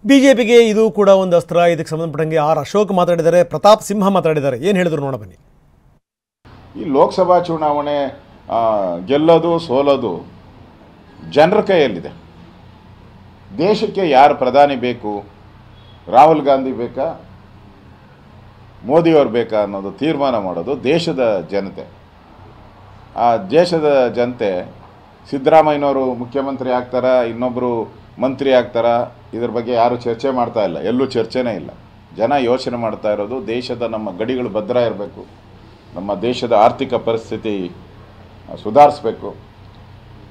ಬಿಜೆಪಿಗೆ ಇದು ಕೂಡ ಒಂದು ಅಸ್ತ್ರ. ಇದಕ್ಕೆ ಸಂಬಂಧಪಟ್ಟಂಗೆ ಆರ್ ಅಶೋಕ್ ಮಾತಾಡಿದ್ದಾರೆ, ಪ್ರತಾಪ್ ಸಿಂಹ ಮಾತಾಡಿದ್ದಾರೆ. ಏನು ಹೇಳಿದ್ರು ನೋಡ ಬನ್ನಿ. ಈ ಲೋಕಸಭಾ ಚುನಾವಣೆ ಗೆಲ್ಲೋದು ಸೋಲೋದು ಜನರ ಕೈಯಲ್ಲಿದೆ. ದೇಶಕ್ಕೆ ಯಾರು ಪ್ರಧಾನಿ ಬೇಕು, ರಾಹುಲ್ ಗಾಂಧಿ ಬೇಕಾ, ಮೋದಿಯವರು ಬೇಕಾ ಅನ್ನೋದು ತೀರ್ಮಾನ ಮಾಡೋದು ದೇಶದ ಜನತೆ. ಆ ದೇಶದ ಜನತೆ ಸಿದ್ದರಾಮಯ್ಯನವರು ಮುಖ್ಯಮಂತ್ರಿ ಆಗ್ತಾರಾ, ಇನ್ನೊಬ್ಬರು ಮಂತ್ರಿ ಆಗ್ತಾರಾ, ಇದ್ರ ಬಗ್ಗೆ ಯಾರು ಚರ್ಚೆ ಮಾಡ್ತಾ ಇಲ್ಲ. ಎಲ್ಲೂ ಚರ್ಚೆನೇ ಇಲ್ಲ. ಜನ ಯೋಚನೆ ಮಾಡ್ತಾ ಇರೋದು ದೇಶದ ನಮ್ಮ ಗಡಿಗಳು ಭದ್ರ ಇರಬೇಕು, ನಮ್ಮ ದೇಶದ ಆರ್ಥಿಕ ಪರಿಸ್ಥಿತಿ ಸುಧಾರಿಸಬೇಕು,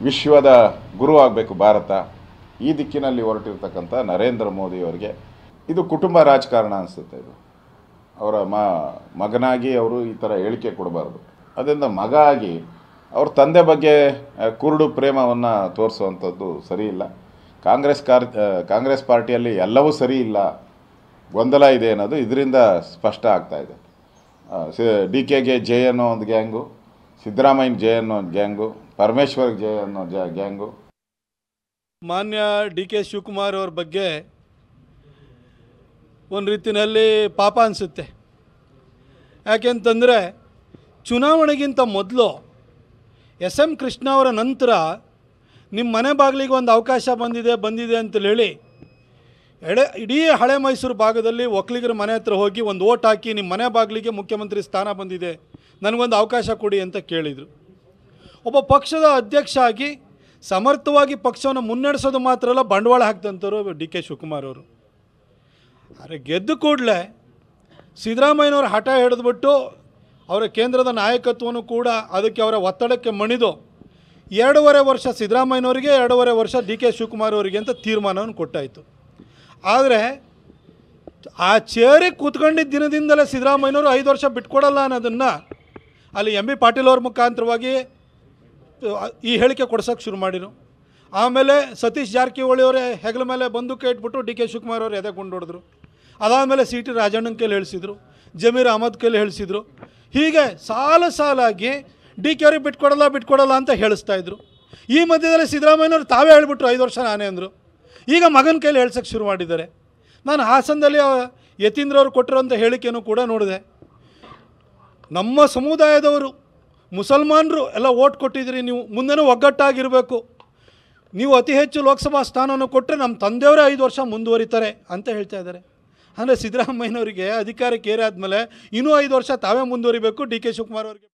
ವಿಶ್ವದ ಗುರು ಆಗಬೇಕು ಭಾರತ. ಈ ದಿಕ್ಕಿನಲ್ಲಿ ಹೊರಟಿರ್ತಕ್ಕಂಥ ನರೇಂದ್ರ ಮೋದಿಯವರಿಗೆ ಇದು ಕುಟುಂಬ ರಾಜಕಾರಣ ಅನಿಸುತ್ತೆ. ಇದು ಅವರ ಮಗನಾಗಿ ಅವರು ಈ ಥರ ಹೇಳಿಕೆ ಕೊಡಬಾರ್ದು. ಅದರಿಂದ ಮಗ ಆಗಿ ಅವ್ರ ತಂದೆ ಬಗ್ಗೆ ಕುರುಡು ಪ್ರೇಮವನ್ನು ತೋರಿಸುವಂಥದ್ದು ಸರಿ ಇಲ್ಲ. ಕಾಂಗ್ರೆಸ್ ಪಾರ್ಟಿಯಲ್ಲಿ ಎಲ್ಲವೂ ಸರಿ ಇಲ್ಲ, ಗೊಂದಲ ಇದೆ ಅನ್ನೋದು ಇದರಿಂದ ಸ್ಪಷ್ಟ ಆಗ್ತಾ ಇದೆ. DKಗೆ ಜೆ ಅನ್ನೋ ಒಂದು ಗ್ಯಾಂಗು, ಸಿದ್ದರಾಮಯ್ಯ ಜೆ ಅನ್ನೋ ಒಂದು ಗ್ಯಾಂಗು, ಪರಮೇಶ್ವರ್ ಜೆ ಅನ್ನೋ ಗ್ಯಾಂಗು. ಮಾನ್ಯ DK ಶಿವಕುಮಾರ್ ಅವ್ರ ಬಗ್ಗೆ ಒಂದು ರೀತಿಯಲ್ಲಿ ಪಾಪ ಅನಿಸುತ್ತೆ. ಯಾಕೆಂತಂದರೆ ಚುನಾವಣೆಗಿಂತ ಮೊದಲು SM ಕೃಷ್ಣ ಅವರ ನಂತರ ನಿಮ್ಮ ಮನೆ ಬಾಗಿಲಿಗೆ ಒಂದು ಅವಕಾಶ ಬಂದಿದೆ ಅಂತೇಳಿ ಇಡೀ ಹಳೆ ಮೈಸೂರು ಭಾಗದಲ್ಲಿ ಒಕ್ಕಲಿಗರ ಮನೆ ಹತ್ರ ಹೋಗಿ ಒಂದು ಓಟ್ ಹಾಕಿ ನಿಮ್ಮ ಮನೆ ಬಾಗಿಲಿಗೆ ಮುಖ್ಯಮಂತ್ರಿ ಸ್ಥಾನ ಬಂದಿದೆ, ನನಗೊಂದು ಅವಕಾಶ ಕೊಡಿ ಅಂತ ಕೇಳಿದರು. ಒಬ್ಬ ಪಕ್ಷದ ಅಧ್ಯಕ್ಷ ಆಗಿ ಸಮರ್ಥವಾಗಿ ಪಕ್ಷವನ್ನು ಮುನ್ನಡೆಸೋದು ಮಾತ್ರ ಅಲ್ಲ, ಬಂಡವಾಳ ಹಾಕ್ತಂಥವ್ರು DK ಶಿವಕುಮಾರ್ ಅವರು. ಆದರೆ ಗೆದ್ದು ಕೂಡಲೇ ಸಿದ್ದರಾಮಯ್ಯನವರು ಹಠ ಹಿಡಿದ್ಬಿಟ್ಟು ಅವರ ಕೇಂದ್ರದ ನಾಯಕತ್ವವನ್ನು ಕೂಡ ಅದಕ್ಕೆ ಅವರ ಒತ್ತಡಕ್ಕೆ ಮಣಿದು 2.5 ವರ್ಷ ಸಿದ್ದರಾಮಯ್ಯನವರಿಗೆ, 2.5 ವರ್ಷ DK ಶಿವಕುಮಾರ್ ಅವರಿಗೆ ಅಂತ ತೀರ್ಮಾನವನ್ನು ಕೊಟ್ಟಾಯಿತು. ಆದರೆ ಆ ಚೇರಿಗೆ ಕೂತ್ಕೊಂಡಿದ್ದ ದಿನದಿಂದಲೇ ಸಿದ್ದರಾಮಯ್ಯನವರು 5 ವರ್ಷ ಬಿಟ್ಕೊಡಲ್ಲ ಅನ್ನೋದನ್ನು ಅಲ್ಲಿ MB ಪಾಟೀಲ್ ಅವ್ರ ಮುಖಾಂತರವಾಗಿ ಈ ಹೇಳಿಕೆ ಕೊಡ್ಸೋಕ್ಕೆ ಶುರು ಮಾಡಿದರು. ಆಮೇಲೆ ಸತೀಶ್ ಜಾರಕಿಹೊಳಿ ಅವರೇ ಹೆಗಲ ಮೇಲೆ ಬಂದೂಕ ಇಟ್ಬಿಟ್ಟು DK ಶಿವಕುಮಾರ್ ಅವರು ಎದೆಕೊಂಡು ಹೊಡೆದ್ರು. ಅದಾದಮೇಲೆ CT ರಾಜಣ್ಣನ ಕೈಲಿ ಹೇಳಿಸಿದ್ರು, ಜಮೀರ್ ಅಹಮದ್ ಕೈಲಿ ಹೇಳಿಸಿದ್ರು. ಹೀಗೆ ಸಾಲಾಗಿ DK ಅವ್ರಿಗೆ ಬಿಟ್ಕೊಡಲ್ಲ ಅಂತ ಹೇಳಿಸ್ತಾಯಿದ್ರು. ಈ ಮಧ್ಯದಲ್ಲಿ ಸಿದ್ದರಾಮಯ್ಯನವರು ತಾವೇ ಹೇಳಿಬಿಟ್ರು 5 ವರ್ಷ ನಾನೇ ಅಂದರು. ಈಗ ಮಗನ ಕೈಲಿ ಹೇಳ್ಸೋಕ್ಕೆ ಶುರು ಮಾಡಿದ್ದಾರೆ. ನಾನು ಹಾಸನದಲ್ಲಿ ಯತೀಂದ್ರ ಅವರು ಕೊಟ್ಟಿರೋಂಥ ಹೇಳಿಕೆಯೂ ಕೂಡ ನೋಡಿದೆ. ನಮ್ಮ ಸಮುದಾಯದವರು ಮುಸಲ್ಮಾನರು ಎಲ್ಲ ಓಟ್ ಕೊಟ್ಟಿದ್ದೀರಿ, ನೀವು ಮುಂದೆನೂ ಒಗ್ಗಟ್ಟಾಗಿರಬೇಕು, ನೀವು ಅತಿ ಹೆಚ್ಚು ಲೋಕಸಭಾ ಸ್ಥಾನವನ್ನು ಕೊಟ್ಟರೆ ನಮ್ಮ ತಂದೆಯವರೇ 5 ವರ್ಷ ಮುಂದುವರಿತಾರೆ ಅಂತ ಹೇಳ್ತಾ ಇದ್ದಾರೆ. ಅಂದರೆ ಸಿದ್ದರಾಮಯ್ಯನವರಿಗೆ ಅಧಿಕಾರಕ್ಕೆ ಏರಾದ್ಮೇಲೆ ಇನ್ನೂ 5 ವರ್ಷ ತಾವೇ ಮುಂದುವರಿಬೇಕು, DK ಶಿವಕುಮಾರ್ ಅವರಿಗೆ